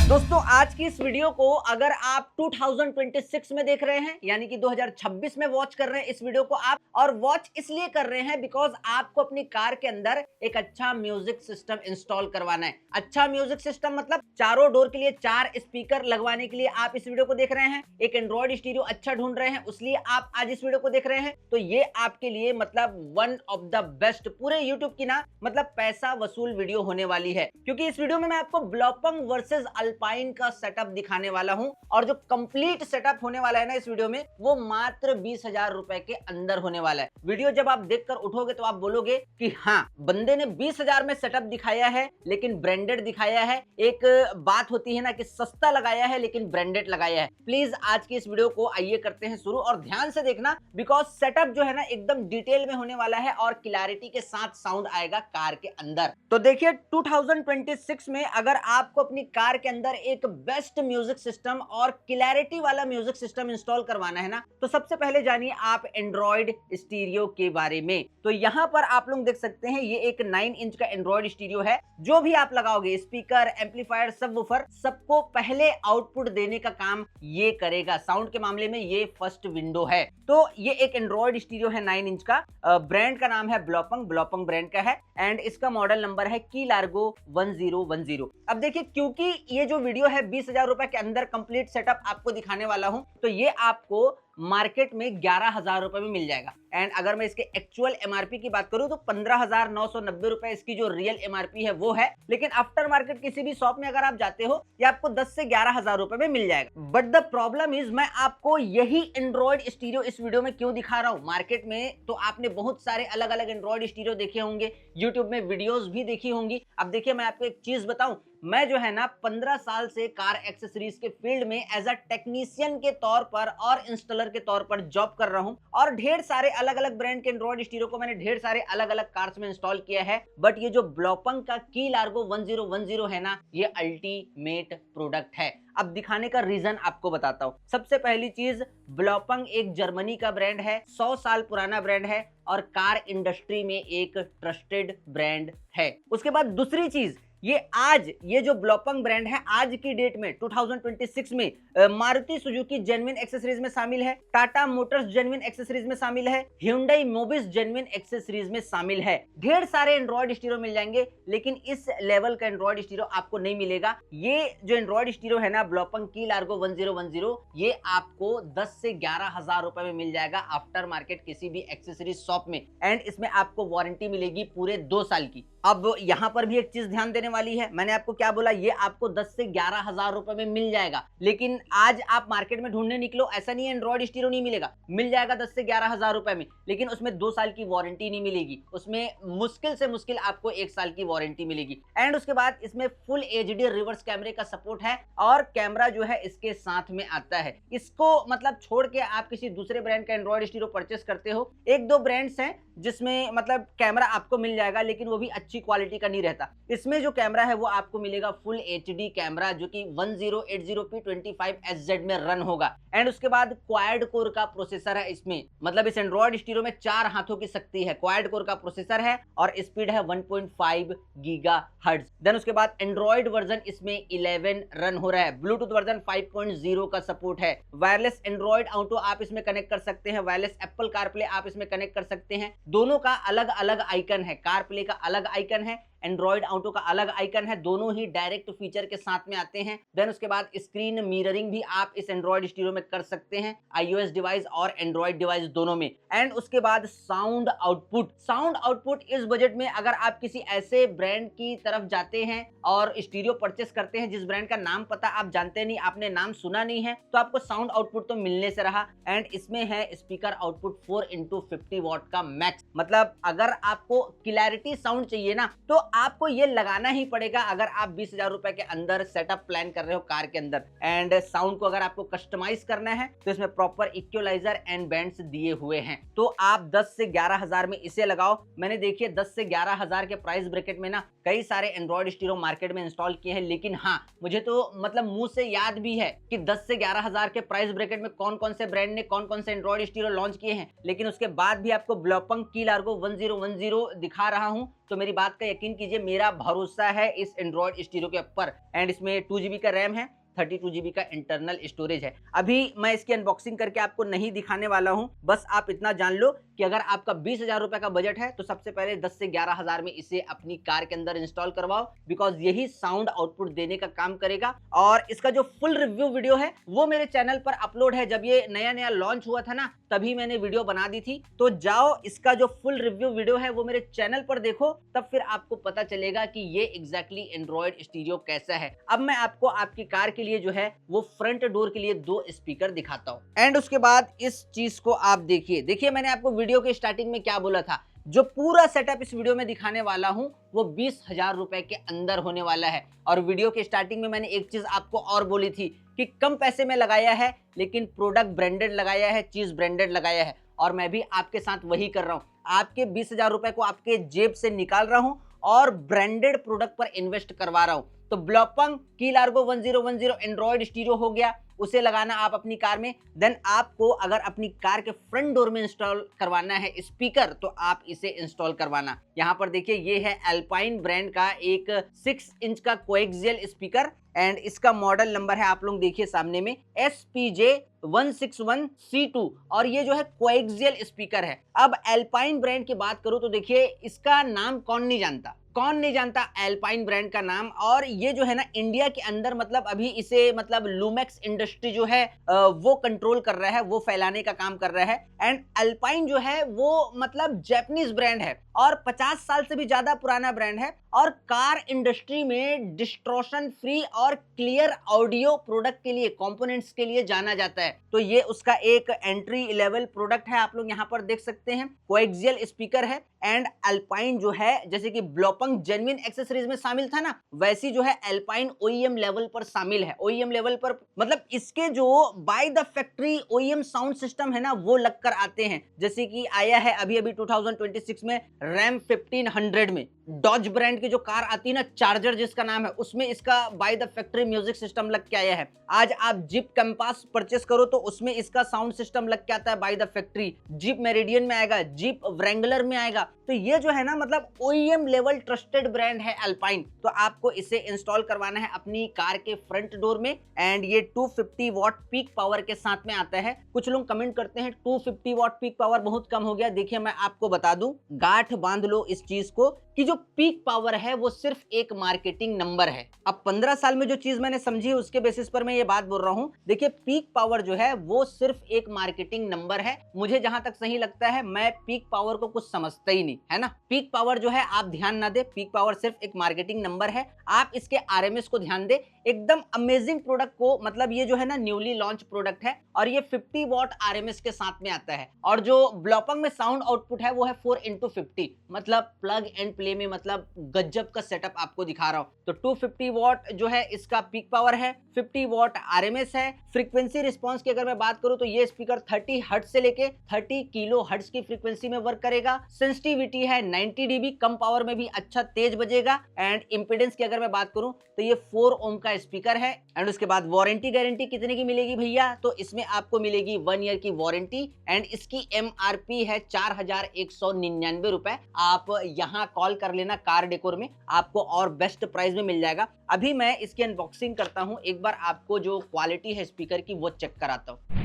दोस्तों आज की इस वीडियो को अगर आप 2026 में देख रहे हैं यानी कि 2026 में वॉच कर रहे हैं इस वीडियो को आप, और वॉच इसलिए कर रहे हैं बिकॉज आपको अपनी कार के अंदर एक अच्छा म्यूजिक सिस्टम इंस्टॉल करवाना है। अच्छा म्यूजिक सिस्टम मतलब चारों डोर के लिए 4 स्पीकर लगवाने के लिए आप इस वीडियो को देख रहे हैं। एक एंड्रॉइड स्टीरियो अच्छा ढूंढ रहे हैं उसलिए आप आज इस वीडियो को देख रहे हैं। तो ये आपके लिए मतलब वन ऑफ द बेस्ट पूरे यूट्यूब की ना मतलब पैसा वसूल वीडियो होने वाली है, क्योंकि इस वीडियो में मैं आपको ब्लॉपंग वर्सेस अल्पाइन का सेटअप दिखाने वाला हूं, और जो कंप्लीट सेटअप होने वाला है ना इस वीडियो में वो मात्र 20,000 रुपए के अंदर होने वाला है। वीडियो जब आप देखकर उठोगे तो आप बोलोगे कि हाँ बंदे ने 20,000 में सेटअप दिखाया है लेकिन ब्रांडेड दिखाया है। एक बात होती है ना कि सस्ता लगाया है लेकिन ब्रांडेड लगाया है। प्लीज आज की इस वीडियो को आइए करते हैं शुरू, और ध्यान से देखना बिकॉज सेटअप जो है ना एकदम डिटेल में होने वाला है और क्लैरिटी के साथ साउंड आएगा कार के अंदर। तो देखिए 2026 में अगर आपको अपनी कार के अंदर एक बेस्ट म्यूजिक सिस्टम और क्लैरिटी वाला म्यूजिक सिस्टम इंस्टॉल करवाना है ना, तो सबसे पहले जानिए आप एंड्रॉइड स्टीरियो के बारे में। तो यहां पर आप लोग देख सकते हैं ये एक 9 इंच का एंड्रॉइड स्टीरियो है। जो भी आप लगाओगे स्पीकर, एम्पलीफायर, सबवूफर, सबको पहले आउटपुट देने का काम ये करेगा। साउंड के मामले में ये फर्स्ट विंडो है। तो ये एक एंड्रॉइड स्टीरियो है 9 इंच का। ब्रांड का नाम है ब्लॉपंग ब्रांड का है, एंड इसका मॉडल नंबर है की लार्गो 1010। अब देखिए क्योंकि ये जो वीडियो है 20,000 रुपए के अंदर कंप्लीट सेटअप आपको दिखाने वाला हूं, तो ये आपको मार्केट में 11,000 रुपए में मिल जाएगा। एंड अगर मैं इसके एक्चुअल एमआरपी की बात करूं तो 15,990 रुपए इसकी जो रियल एमआरपी है वो है, लेकिन आफ्टर मार्केट किसी भी शॉप में अगर आप जाते हो ये आपको 10 से 11,000 रुपए में मिल जाएगा। बट द प्रॉब्लम इज मैं आपको यही एंड्रॉइड स्टीरियो इस वीडियो में क्यों दिखा रहा हूं। मार्केट में तो आपने बहुत सारे अलग अलग एंड्रॉइड स्टीरियो देखे होंगे, यूट्यूब में वीडियोस भी देखी होंगी। अब देखिए मैं आपको एक चीज बताऊं, मैं जो है ना 15 साल से कार एक्सेसरीज के फील्ड में एज अ टेक्नीशियन के तौर पर और इंस्टॉलर के तौर पर जॉब कर रहा हूं, और ढेर सारे अलग अलग ब्रांड के एंड्रॉइड स्टीरियो को मैंने ढेर सारे अलग अलग कार्स में इंस्टॉल किया है। बट ये जो ब्लॉपंग का की लार्गो 1010 है ना, ये अल्टीमेट प्रोडक्ट है। अब दिखाने का रीजन आपको बताता हूं। सबसे पहली चीज, ब्लॉपंग एक जर्मनी का ब्रांड है, 100 साल पुराना ब्रांड है और कार इंडस्ट्री में एक ट्रस्टेड ब्रांड है। उसके बाद दूसरी चीज, ये जो ब्लॉपंग ब्रांड है आज की डेट में 2026 में मारुति सुजुकी जेन्युइन एक्सेसरीज में शामिल है, टाटा मोटर्स जेन्युइन एक्सेसरीज में शामिल है, Hyundai मोबिस जेन्युइन एक्सेसरीज में शामिल है। ढेर सारे एंड्रॉइड स्टीरियो मिल जाएंगे लेकिन इस लेवल का एंड्रॉइड स्टीरियो आपको नहीं मिलेगा। ये जो एंड्रॉइड स्टीरियो है ना ब्लॉपंग की लार्गो 1010, ये आपको 10 से 11,000 रुपए में मिल जाएगा आफ्टर मार्केट किसी भी एक्सेसरीज शॉप में। एंड इसमें आपको वारंटी मिलेगी पूरे 2 साल की। अब यहां पर भी एक चीज ध्यान देने वाली है, मैंने आपको क्या बोला, ये आपको 10 से 11,000 रुपए में मिल जाएगा। लेकिन आज आप मार्केट में ढूंढने निकलो, ऐसा नहीं है एंड्रॉइड स्टीरियो नहीं मिलेगा, मिल जाएगा 10 से 11,000 रुपए में, लेकिन उसमें 2 साल की वारंटी नहीं मिलेगी। उसमें मुश्किल से मुश्किल आपको 1 साल की वारंटी मिलेगी। एंड उसके बाद इसमें फुल एचडी रिवर्स कैमरे का सपोर्ट है और कैमरा जो है इसके साथ में आता है। इसको मतलब छोड़ के आप किसी दूसरे ब्रांड का एंड्रॉइड स्टीरियो परचेस करते हो, 1-2 ब्रांड्स हैं जिसमें मतलब कैमरा आपको मिल जाएगा लेकिन वो भी अच्छी क्वालिटी का नहीं रहता। इसमें जो कैमरा है वो आपको मिलेगा फुल एचडी कैमरा जो कि 1080p25SZ में रन होगा। एंड उसके बाद क्वाड कोर का प्रोसेसर है इसमें, मतलब इस एंड्रॉइड स्टीरियो में 4 हाथों की शक्ति है। क्वाड कोर का प्रोसेसर है और स्पीड है 1.5 गीगाहर्ट्ज। देन उसके बाद एंड्रॉइड वर्जन इसमें 11 रन हो रहा है। ब्लूटूथ वर्जन 5.0 का सपोर्ट है। वायरलेस एंड्रॉइड ऑटो आप इसमें कनेक्ट कर सकते हैं, वायरलेस एप्पल कारप्ले आप इसमें कनेक्ट कर सकते हैं। दोनों का अलग अलग आइकन है, कारप्ले का अलग आइकन है, एंड्रॉइड ऑटो का अलग आइकन है, दोनों ही डायरेक्ट फीचर के साथ में आते हैं। देन उसके बाद स्क्रीन मिररिंग भी आप इस एंड्रॉइड स्टीरियो में कर सकते हैं, iOS डिवाइस और एंड्रॉइड डिवाइस दोनों में। एंड उसके बाद साउंड आउटपुट इस बजट में अगर आप किसी ऐसे ब्रांड की तरफ जाते हैं और स्टीरियो परचेस करते हैं जिस ब्रांड का नाम पता आप जानते नहीं, आपने नाम सुना नहीं है, तो आपको साउंड आउटपुट तो मिलने से रहा। एंड इसमें है स्पीकर आउटपुट 4x50 वॉट का मैक्स, मतलब अगर आपको क्लैरिटी साउंड चाहिए ना तो आपको ये लगाना ही पड़ेगा अगर आप 20,000 रुपए के अंदर सेटअप प्लान कर रहे हो कार के अंदर। एंड साउंड को अगर आपको कस्टमाइज करना है तो इसमें प्रॉपर इक्वलाइजर एंड बैंड्स दिए हुए हैं। तो आप 10 से 11,000 में इसे लगाओ। मैंने देखिए 10 से 11,000 के प्राइस ब्रैकेट में ना कई सारे एंड्रॉइड स्टीरियो मार्केट में इंस्टॉल किए हैं, लेकिन हाँ मुझे तो मतलब मुंह से याद भी है कि 10 से 11,000 के प्राइस ब्रैकेट में कौन कौन से ब्रांड ने कौन कौन से एंड्रॉइड स्टीरियो लॉन्च किए हैं। लेकिन उसके बाद भी आपको ब्लॉपंग की लार्गो 1010 दिखा रहा हूं तो मेरी बात का यकीन कीजिए, मेरा भरोसा है इस एंड्रॉइड स्टीरियो के ऊपर। एंड इसमें 2 GB का रैम है, 32 GB का इंटरनल स्टोरेज है। अभी मैं इसकी अनबॉक्सिंग करके आपको नहीं दिखाने वाला हूं, बस आप इतना जान लो कि अगर आपका 20,000 रुपए का बजट है तो सबसे पहले 10 से 11,000 में इसे अपनी कार के अंदर इंस्टॉल करवाओ, बिकॉज यही साउंड आउटपुट देने का काम करेगा। और इसका जो फुल रिव्यू वीडियो है वो मेरे चैनल पर अपलोड है। जब ये नया नया लॉन्च हुआ था ना, तभी मैंने वीडियो बना दी थी, तो जाओ इसका जो फुल रिव्यू वीडियो है वो मेरे चैनल पर देखो, तब फिर आपको पता चलेगा कि ये एग्जैक्टली एंड्रॉइड स्टीरियो कैसा है। अब मैं आपको आपकी कार के लिए जो है वो फ्रंट डोर के लिए 2 स्पीकर दिखाता हूं। एंड उसके बाद इस चीज को आप देखिए मैंने आपको वीडियो के स्टार्टिंग में क्या बोला था, जो पूरा सेटअप इस वीडियो में दिखाने वाला हूं वो 20,000 रुपए के अंदर होने वाला है। और वीडियो के स्टार्टिंग में मैंने एक चीज आपको और बोली थी कि कम पैसे में लगाया है, लेकिन प्रोडक्ट ब्रांडेड लगाया है, चीज ब्रांडेड लगाया है। और मैं भी आपके साथ वही कर रहा हूं, आपके 20,000 रुपए को आपके जेब से निकाल रहा हूं और ब्रांडेड प्रोडक्ट पर इन्वेस्ट करवा रहा हूं। तो ब्लॉपंग की लार्गो 1010 एंड्रॉइड स्टीरियो हो गया, उसे लगाना आप अपनी कार में। देन आपको अगर अपनी कार के फ्रंट डोर में इंस्टॉल करवाना है स्पीकर, तो आप इसे इंस्टॉल करवाना। यहाँ पर देखिए, ये है एल्पाइन ब्रांड का एक 6 इंच का कोएक्सियल स्पीकर। एंड इसका मॉडल नंबर है, आप लोग देखिए सामने में, SPJ 161C2। और ये जो है कोएक्सियल स्पीकर है। अब एल्पाइन ब्रांड की बात करूं तो देखिए, इसका नाम कौन नहीं जानता एल्पाइन ब्रांड का नाम। और ये जो है ना, इंडिया के अंदर मतलब अभी इसे मतलब लूमेक्स इंडस्ट्री जो है वो कंट्रोल कर रहा है, वो फैलाने का काम कर रहा है। एंड एल्पाइन जो है वो मतलब जापानीज ब्रांड है और 50 साल से भी ज्यादा पुराना ब्रांड है, और कार इंडस्ट्री में डिस्ट्रॉशन फ्री और क्लियर ऑडियो प्रोडक्ट के लिए, कंपोनेंट्स के लिए जाना जाता है। तो ये उसका एक एंट्री लेवल प्रोडक्ट है, आप लोग यहाँ पर देख सकते हैं, कोएक्सियल स्पीकर है। एंड एल्पाइन जो है, जैसे कि ब्लॉपंग जेन्युइन एक्सेसरीज में शामिल था ना, वैसी जो है एल्पाइन OEM लेवल पर शामिल है। OEM लेवल पर मतलब इसके जो by the factory OEM sound system है ना, वो लगकर आते हैं। जैसे कि आया है अभी 2026 में रैम 1500 में, डॉज ब्रांड की जो कार आती है ना, चार्जर जिसका नाम है, उसमें इसका by the factory music system लग के आया है। आज आप जीप कैंपस परचेस करो तो उसमें इसका साउंड सिस्टम लग के आता है by the factory. Jeep meridian में आएगा, जीप व्रैंगलर में आएगा। तो ये जो है ना, मतलब OEM लेवल ट्रस्टेड ब्रांड है एल्पाइन। तो आपको इसे इंस्टॉल करवाना है अपनी कार के फ्रंट डोर में। एंड ये 250 वॉट पीक पावर के साथ में आता है। कुछ लोग कमेंट करते हैं 250 वॉट पीक पावर बहुत कम हो गया। देखिए मैं आपको बता दूं, गांठ बांध लो इस चीज को कि जो पीक पावर है वो सिर्फ एक मार्केटिंग नंबर है। अब 15 साल में जो चीज मैंने समझी उसके बेसिस पर मैं ये बात बोल रहा हूं। देखिए, पीक पावर जो है वो सिर्फ एक मार्केटिंग नंबर है। मुझे जहां तक सही लगता है, मैं पीक पावर को कुछ समझता ही नहीं, है ना। पीक पावर जो है आप ध्यान ना दे, पीक पावर सिर्फ एक मार्केटिंग नंबर है। आप इसके RMS को ध्यान दे। एकदम अमेजिंग प्रोडक्ट को, मतलब ये जो है ना न्यूली लॉन्च प्रोडक्ट है और ये 50 वॉट RMS के साथ में आता है। और जो ब्लॉपंग में साउंड आउटपुट है वो है 4x50, मतलब प्लग एंड प्ले में, मतलब गजब का सेटअप आपको दिखा रहा हूं। तो 250 वॉट जो है इसका पीक पावर है, 50 वॉट RMS है। फ्रीक्वेंसी रिस्पांस की अगर मैं बात करूं तो ये स्पीकर 30 हर्ट्ज से लेके 30 किलो हर्ट्ज की फ्रीक्वेंसी में वर्क करेगा। सेंसिटिविटी है 90 dB, कम पावर में भी अच्छा तेज बजेगा। एंड इंपीडेंस की अगर मैं बात करूं तो ये 4 ओम का स्पीकर है। एंड उसके बाद वारंटी गारंटी कितने की मिलेगी भैया, तो इसमें आपको मिलेगी 1 ईयर की वारंटी। एंड इसकी MRP है 4,199 रुपए। आप यहाँ कॉल कर लेना कार डेकोर में, आपको और बेस्ट प्राइस में मिल जाएगा। अभी मैं इसकी अनबॉक्सिंग करता हूं, एक बार आपको जो क्वालिटी है स्पीकर की वो चेक कराता हूं।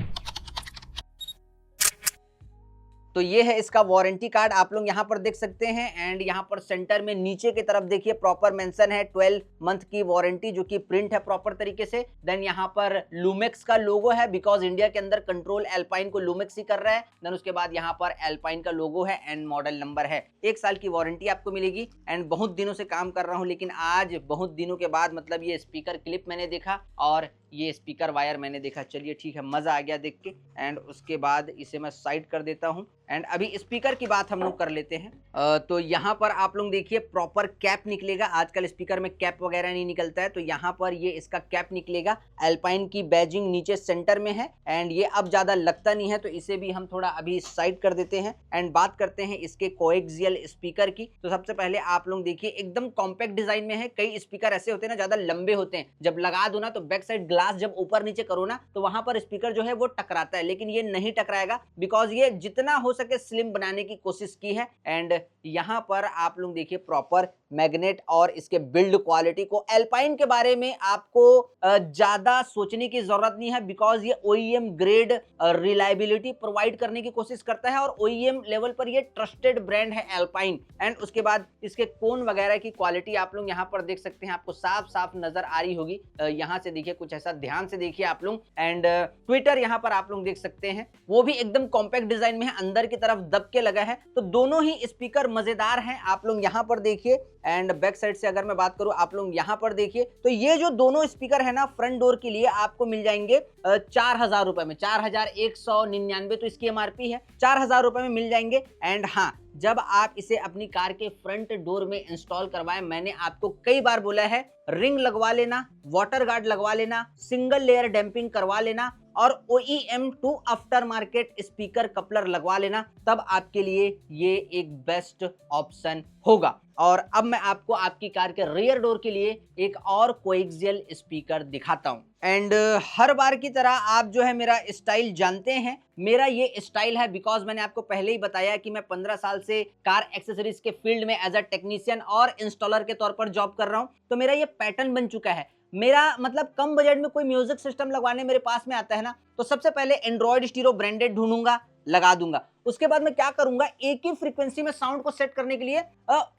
तो ये है इसका वारंटी कार्ड, आप लोग यहाँ पर देख सकते हैं। एंड यहाँ पर सेंटर में नीचे की तरफ देखिए प्रॉपर मेंशन है 12 मंथ की वारंटी, जो कि प्रिंट है प्रॉपर तरीके से। देन यहाँ पर लूमेक्स का लोगो है, बिकॉज इंडिया के अंदर कंट्रोल एल्पाइन को लूमेक्स ही कर रहा है। देन उसके बाद यहाँ पर एल्पाइन का लोगो है एंड मॉडल नंबर है। 1 साल की वारंटी आपको मिलेगी। एंड बहुत दिनों से काम कर रहा हूँ, लेकिन आज बहुत दिनों के बाद मतलब ये स्पीकर क्लिप मैंने देखा और ये स्पीकर वायर मैंने देखा। चलिए ठीक है, मजा आ गया देख के। एंड उसके बाद इसे मैं साइड कर देता हूँ। एंड अभी स्पीकर की बात हम लोग कर लेते हैं। तो यहाँ पर आप लोग देखिए प्रॉपर कैप निकलेगा। आजकल स्पीकर में कैप वगैरह नहीं निकलता है, तो यहाँ पर ये इसका कैप निकलेगा। एल्पाइन की बैजिंग नीचे सेंटर में है। एंड ये अब ज्यादा लगता नहीं है, तो इसे भी हम थोड़ा अभी साइड कर देते हैं। एंड बात करते हैं इसके कोएक्सियल स्पीकर की। तो सबसे पहले आप लोग देखिए एकदम कॉम्पैक्ट डिजाइन में है। कई स्पीकर ऐसे होते हैं ना, ज्यादा लंबे होते हैं, जब लगा दो ना तो बैक साइड ग्लास जब ऊपर नीचे करो ना तो वहां पर स्पीकर जो है वो टकराता है, लेकिन ये नहीं टकराएगा बिकॉज ये जितना हो सके स्लिम बनाने की कोशिश की है। एंड यहाँ पर आप लोग देखिए प्रॉपर मैग्नेट और इसके बिल्ड क्वालिटी को। एल्पाइन के बारे में आपको ज्यादा सोचने की जरूरत नहीं है बिकॉज ये OEM ग्रेड रिलायबिलिटी प्रोवाइड करने की कोशिश करता है और OEM लेवल पर ये ट्रस्टेड ब्रांड है एल्पाइन। एंड उसके बाद इसके कोन वगैरह की क्वालिटी आप लोग यहाँ पर देख सकते हैं, आपको साफ साफ नजर आ रही होगी। यहाँ से देखिए कुछ ऐसा, ध्यान से देखिए आप लोग। एंड ट्विटर यहाँ पर आप लोग देख सकते हैं, वो भी एकदम कॉम्पैक्ट डिजाइन में है, अंदर की तरफ दब के लगा है। तो दोनों ही स्पीकर मजेदार हैं, आप लोग यहाँ पर देखिए। एंड बैक साइड से अगर मैं बात करूं, आप लोग यहाँ पर देखिए, तो ये जो दोनों स्पीकर है ना फ्रंट डोर के लिए आपको मिल जाएंगे 4000 रुपए में, 4199 तो इसकी MRP है, 4000 रुपए में मिल जाएंगे। एंड हाँ, जब आप इसे अपनी कार के फ्रंट डोर में इंस्टॉल करवाएं, मैंने आपको कई बार बोला है रिंग लगवा लेना, वाटर गार्ड लगवा लेना, सिंगल लेयर डैंपिंग करवा लेना और OEM 2 after market speaker coupler लगवा लेना, तब आपके लिए ये एक बेस्ट ऑप्शन होगा। और अब मैं आपको आपकी कार के रियर डोर के लिए एक और कोएक्सियल स्पीकर दिखाता हूं। एंड हर बार की तरह आप जो है मेरा स्टाइल जानते हैं, मेरा ये स्टाइल है बिकॉज मैंने आपको पहले ही बताया कि मैं 15 साल से कार एक्सेसरीज के फील्ड में एज अ टेक्नीशियन और इंस्टॉलर के तौर पर जॉब कर रहा हूं। तो मेरा ये पैटर्न बन चुका है। मेरा मतलब कम बजट में कोई म्यूजिक सिस्टम लगवाने मेरे पास में आता है ना, तो सबसे पहले एंड्रॉइड स्टीरियो ब्रांडेड ढूंढूंगा, लगा दूंगा। उसके बाद मैं क्या करूंगा, एक ही फ्रीक्वेंसी में साउंड को सेट करने के लिए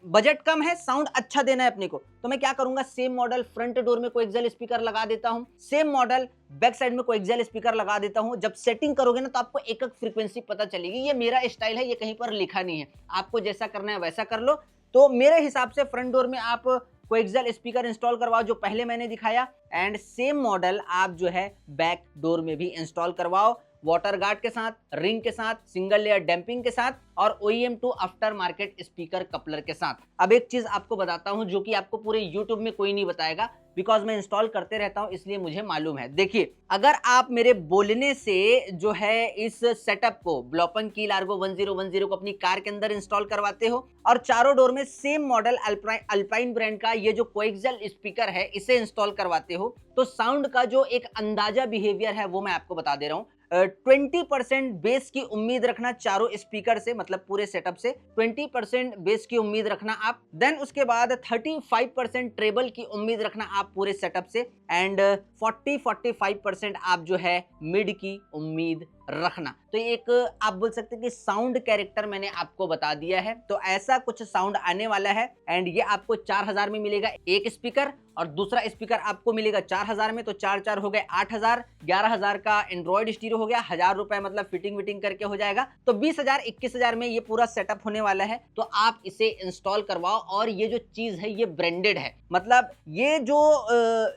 बजट कम है, साउंड अच्छा देना है अपने को, तो मैं क्या करूंगा, सेम मॉडल फ्रंट डोर में कोएक्सियल स्पीकर लगा देता हूं, सेम मॉडल बैक साइड में कोएक्सियल स्पीकर लगा देता हूं। जब सेटिंग करोगे ना तो आपको एक एक फ्रीक्वेंसी पता चलेगी। ये मेरा स्टाइल है, ये कहीं पर लिखा नहीं है, आपको जैसा करना है वैसा कर लो। तो मेरे हिसाब से फ्रंट डोर में आप कोएक्सियल स्पीकर इंस्टॉल करवाओ जो पहले मैंने दिखाया, एंड सेम मॉडल आप जो है बैक डोर में भी इंस्टॉल करवाओ, वाटर गार्ड के साथ, रिंग के साथ, सिंगल लेयर डैंपिंग के साथ और OEM 2 after market speaker coupler के साथ। अब एक चीज आपको बताता हूं जो कि आपको पूरे YouTube में कोई नहीं बताएगा बिकॉज मैं इंस्टॉल करते रहता हूं, इसलिए मुझे मालूम है। देखिए, अगर आप मेरे बोलने से जो है इस सेटअप को ब्लॉपन की लार्गो 1010 को अपनी कार के अंदर इंस्टॉल करवाते हो और चारों डोर में सेम मॉडल अल्पाइन ब्रांड का ये जो कोएक्सियल स्पीकर है इसे इंस्टॉल करवाते हो, तो साउंड का जो एक अंदाजा बिहेवियर है वो मैं आपको बता दे रहा हूं। 20% बेस की उम्मीद रखना चारों स्पीकर से, मतलब पूरे सेटअप से 20% बेस की उम्मीद रखना आप। देन उसके बाद 35% ट्रेबल की उम्मीद रखना आप पूरे सेटअप से। एंड 40-45% आप जो है मिड की उम्मीद रखना। तो एक आप बोल सकते हैं कि साउंड कैरेक्टर मैंने आपको बता दिया है। तो ऐसा कुछ साउंड आने वाला है एंड ये आपको 4000 में मिलेगा एक स्पीकर और दूसरा स्पीकर आपको मिलेगा 4000 में, तो 4 हो गए 8000, 11000 का एंड्रॉइड स्टीरियो हो गया, 1000 रुपए मतलब फिटिंग विटिंग करके हो जाएगा, तो 20000 21000 में ये पूरा सेटअप होने वाला है। तो आप इसे इंस्टॉल करवाओ और ये जो चीज है ये ब्रांडेड है, मतलब ये जो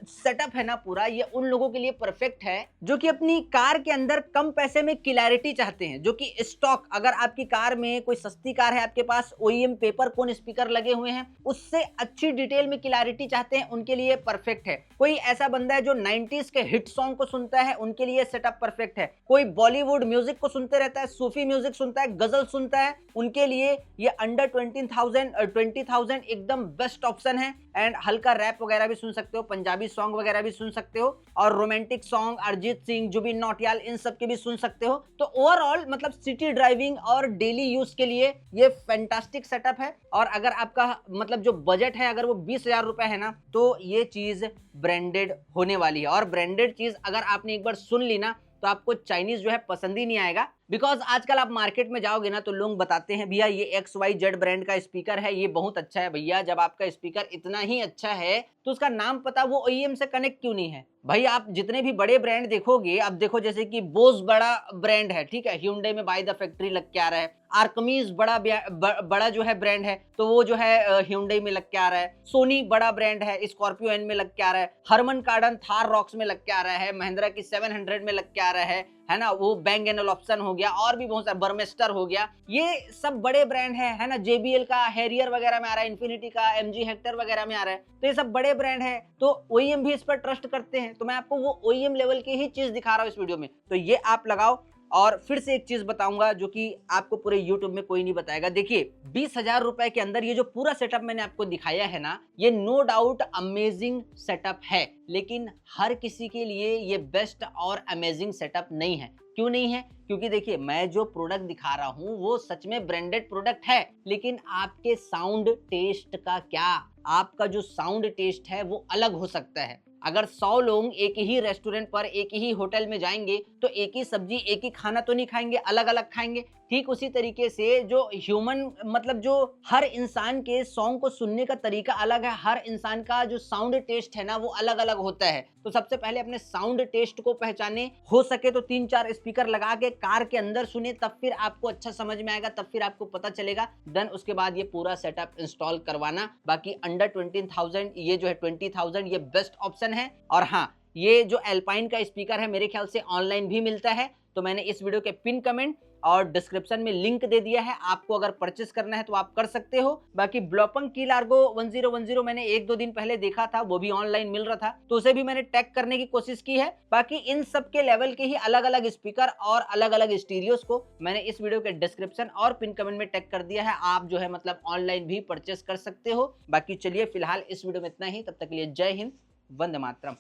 सेटअप है ना पूरा, ये उन लोगों के लिए परफेक्ट है जो कि अपनी कार के अंदर कम पैसे में क्लैरिटी चाहते हैं, जो कि स्टॉक, अगर आपकी कार में कोई सस्ती कार है, आपके पास OEM पेपर कोन स्पीकर लगे हुए हैं, उससे अच्छी डिटेल में क्लैरिटी चाहते हैं, उनके लिए परफेक्ट है। कोई ऐसा बंदा है जो 90s के हिट सॉन्ग को सुनता है, उनके लिए सेटअप परफेक्ट है। कोई बॉलीवुड म्यूजिक को सुनते रहता है, सूफी म्यूजिक सुनता है, गजल सुनता है, उनके लिए ये अंडर 20,000 एकदम बेस्ट ऑप्शन है। एंड हल्का रैप वगैरह भी सुन सकते हो, पंजाबी सॉन्ग वगैरह भी सुन सकते हो और रोमांटिक सॉन्ग अरिजीत सिंह, जुबिन नौटियाल, इन सब के भी सुन सकते हो। तो ओवरऑल मतलब सिटी ड्राइविंग और डेली यूज के लिए ये फैंटास्टिक सेटअप है। और अगर आपका मतलब जो बजट है अगर वो 20,000 रुपए है ना, तो ये चीज ब्रांडेड होने वाली है। और ब्रांडेड चीज अगर आपने एक बार सुन ली ना तो आपको चाइनीज जो है पसंद ही नहीं आएगा। बिकॉज आजकल आप मार्केट में जाओगे ना तो लोग बताते हैं भैया ये XYZ ब्रांड का स्पीकर है, ये बहुत अच्छा है। भैया जब आपका स्पीकर इतना ही अच्छा है तो उसका नाम पता वो OEM से कनेक्ट क्यों नहीं है? भाई आप जितने भी बड़े ब्रांड देखोगे, अब देखो जैसे कि बोस बड़ा ब्रांड है, ठीक है, Hyundai में बाय द फैक्ट्री लग के आ रहा है। आर्कमीज बड़ा जो है ब्रांड है, तो वो जो है Hyundai में लग के आ रहा है। सोनी बड़ा ब्रांड है, स्कॉर्पियो एन में लग के आ रहा है। हरमन कार्डन थार रॉक्स में लग के आ रहा है। महिंद्रा की 700 में लग के आ रहा है ना, वो बैंग एंड ऑप्शन हो गया, और भी बहुत सारे, बर्मेस्टर हो गया, ये सब बड़े ब्रांड है ना। JBL का हैरियर वगैरह में आ रहा है, इन्फिनिटी का MG हेक्टर वगैरह में आ रहा है, तो ये सब बड़े ब्रांड है। तो OEM भी इस पर ट्रस्ट करते हैं। तो मैं आपको वो OEM लेवल की ही चीज दिखा रहा हूँ इस वीडियो में। तो ये आप लगाओ और फिर से एक चीज बताऊंगा जो कि आपको पूरे यूट्यूब में कोई नहीं बताएगा। देखिए 20,000 रुपए के अंदर ये जो पूरा सेटअप मैंने आपको दिखाया है ना, ये नो डाउट अमेजिंग सेटअप है, लेकिन हर किसी के लिए ये बेस्ट और अमेजिंग सेटअप नहीं है। क्यों नहीं है? क्योंकि देखिए मैं जो प्रोडक्ट दिखा रहा हूं वो सच में ब्रांडेड प्रोडक्ट है, लेकिन आपके साउंड टेस्ट का क्या? आपका जो साउंड टेस्ट है वो अलग हो सकता है। अगर 100 लोग एक ही रेस्टोरेंट पर, एक ही होटल में जाएंगे तो एक ही सब्जी, एक ही खाना तो नहीं खाएंगे, अलग अलग खाएंगे। ठीक उसी तरीके से जो ह्यूमन मतलब जो हर इंसान के सॉन्ग को सुनने का तरीका अलग है, हर इंसान का जो साउंड टेस्ट है ना वो अलग अलग होता है। तो सबसे पहले अपने साउंड टेस्ट को पहचाने, हो सके तो 3-4 स्पीकर लगा के कार के अंदर सुने, तब फिर आपको अच्छा समझ में आएगा, तब फिर आपको पता चलेगा। देन उसके बाद ये पूरा सेटअप इंस्टॉल करवाना। बाकी अंडर 20,000 ये जो है 20,000 ये बेस्ट ऑप्शन है। और हाँ, ये जो एल्पाइन का स्पीकर है मेरे ख्याल से ऑनलाइन भी मिलता है, तो मैंने इस वीडियो के पिन कमेंट और डिस्क्रिप्शन में लिंक दे दिया है, आपको अगर परचेस करना है तो आप कर सकते हो। बाकी ब्लॉपंग की लार्गो 1010 मैंने 1-2 दिन पहले देखा था, वो भी ऑनलाइन मिल रहा था, तो उसे भी मैंने टैग करने की कोशिश की है। बाकी इन सब के लेवल के ही अलग अलग स्पीकर और अलग अलग स्टीरियोस को मैंने इस वीडियो के डिस्क्रिप्शन और पिन कमेंट में टैग कर दिया है, आप जो है मतलब ऑनलाइन भी परचेस कर सकते हो। बाकी चलिए फिलहाल इस वीडियो में इतना ही, तब तक के लिए जय हिंद, वंदे मातरम।